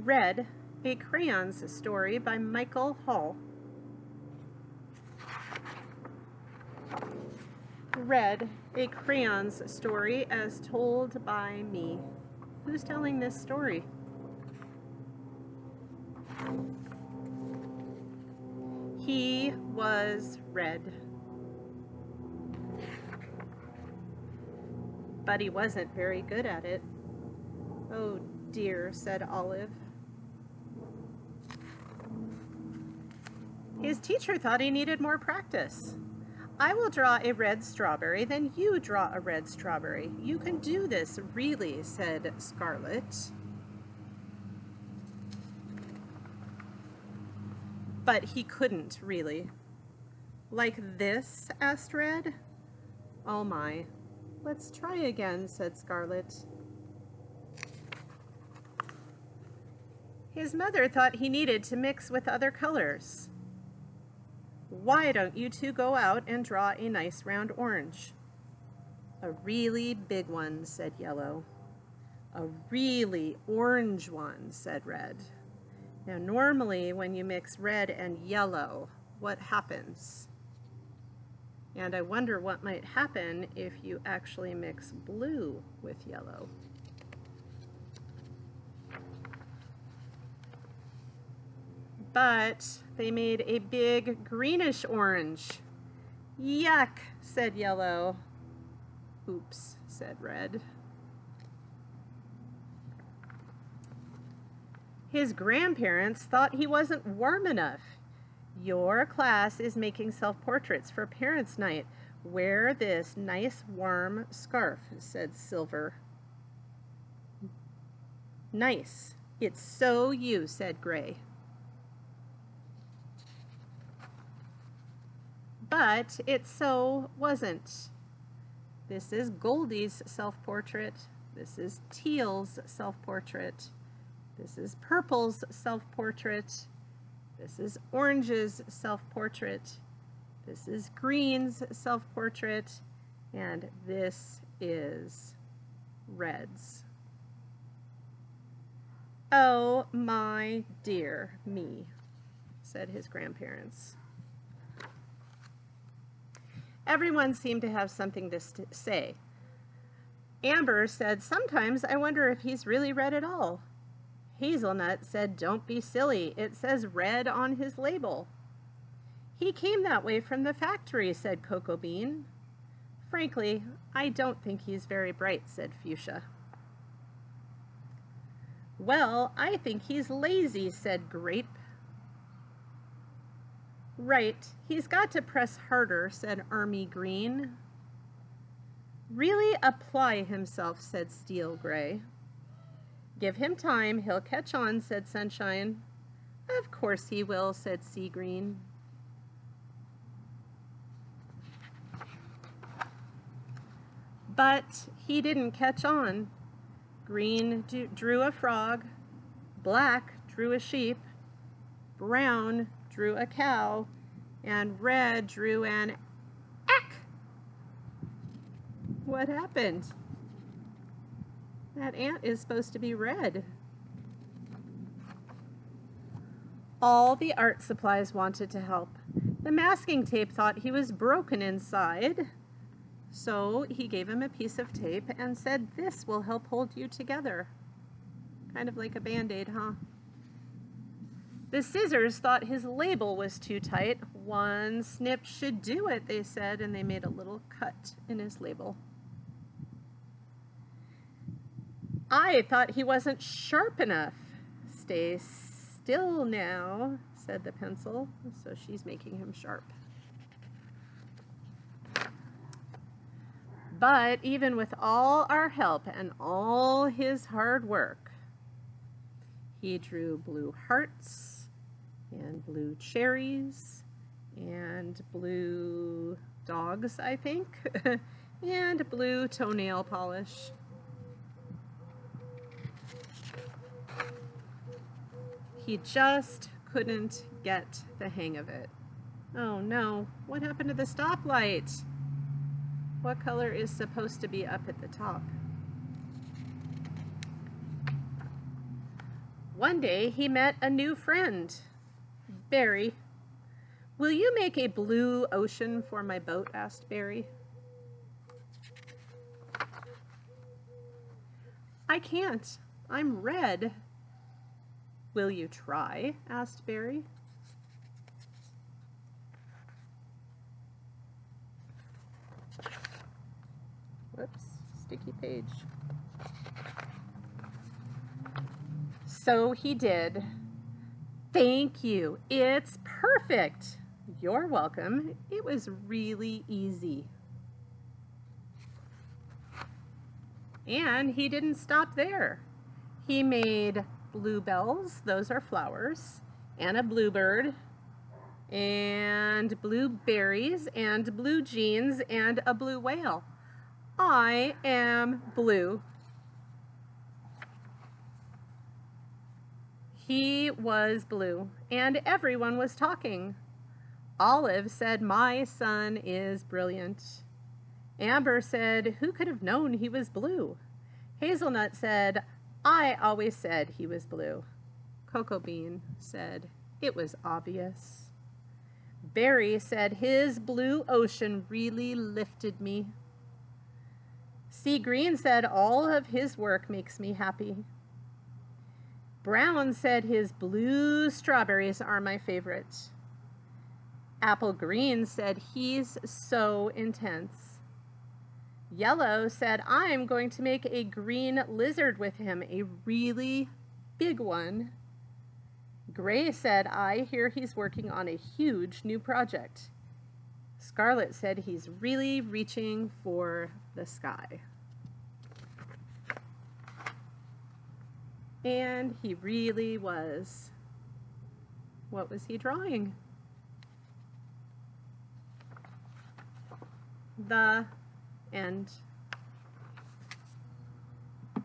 Read a Crayons story by Michael Hall. Read a Crayons story as told by me. Who's telling this story? He was red. But he wasn't very good at it. Oh dear, said Olive. His teacher thought he needed more practice. I will draw a red strawberry, then you draw a red strawberry. You can do this, really, said Scarlet. But he couldn't, really. Like this? Asked Red. Oh my. Let's try again, said Scarlet. His mother thought he needed to mix with other colors. Why don't you two go out and draw a nice round orange? A really big one, said Yellow. A really orange one, said Red. Now, normally when you mix red and yellow, what happens? And I wonder what might happen if you actually mix blue with yellow. But they made a big greenish orange. Yuck, said Yellow. Oops, said Red. His grandparents thought he wasn't warm enough. Your class is making self-portraits for Parents' Night. Wear this nice warm scarf, said Silver. Nice. It's so you, said Gray. But it so wasn't. This is Goldie's self-portrait. This is Teal's self-portrait. This is Purple's self-portrait. This is Orange's self-portrait. This is Green's self-portrait. And this is Red's. Oh my dear me, said his grandparents. Everyone seemed to have something to say. Amber said, sometimes I wonder if he's really red at all. Hazelnut said, don't be silly. It says red on his label. He came that way from the factory, said Cocoa Bean. Frankly, I don't think he's very bright, said Fuchsia. Well, I think he's lazy, said Grape. Right, he's got to press harder, said Army Green. Really apply himself, said Steel Gray. Give him time, he'll catch on, said Sunshine. Of course he will, said Sea Green. But he didn't catch on. Green drew a frog, Black drew a sheep, Brown drew a cow, and Red drew an ack. What happened? That ant is supposed to be red. All the art supplies wanted to help. The masking tape thought he was broken inside, so he gave him a piece of tape and said, this will help hold you together. Kind of like a Band-Aid, huh? The scissors thought his label was too tight. One snip should do it, they said, and they made a little cut in his label. I thought he wasn't sharp enough. Stay still now, said the pencil. So she's making him sharp. But even with all our help and all his hard work, he drew blue hearts and blue cherries and blue dogs, I think, and blue toenail polish. He just couldn't get the hang of it. Oh no, what happened to the stoplight? What color is supposed to be up at the top? One day he met a new friend, Barry. "Will you make a blue ocean for my boat?" asked Barry. "I can't. I'm red." "Will you try?" asked Barry. Whoops, sticky page. So he did. "Thank you. It's perfect." "You're welcome. It was really easy." And he didn't stop there. He made bluebells, those are flowers, and a bluebird, and blueberries, and blue jeans, and a blue whale. I am blue. He was blue, and everyone was talking. Olive said, "My son is brilliant." Amber said, "Who could have known he was blue?" Hazelnut said, "I always said he was blue." Cocoa Bean said, "It was obvious." Berry said, "His blue ocean really lifted me." Sea Green said, "All of his work makes me happy." Brown said, "His blue strawberries are my favorite." Apple Green said, "He's so intense." Yellow said, "I'm going to make a green lizard with him, a really big one." Gray said, "I hear he's working on a huge new project." Scarlet said, "He's really reaching for the sky." And he really was. What was he drawing? The end.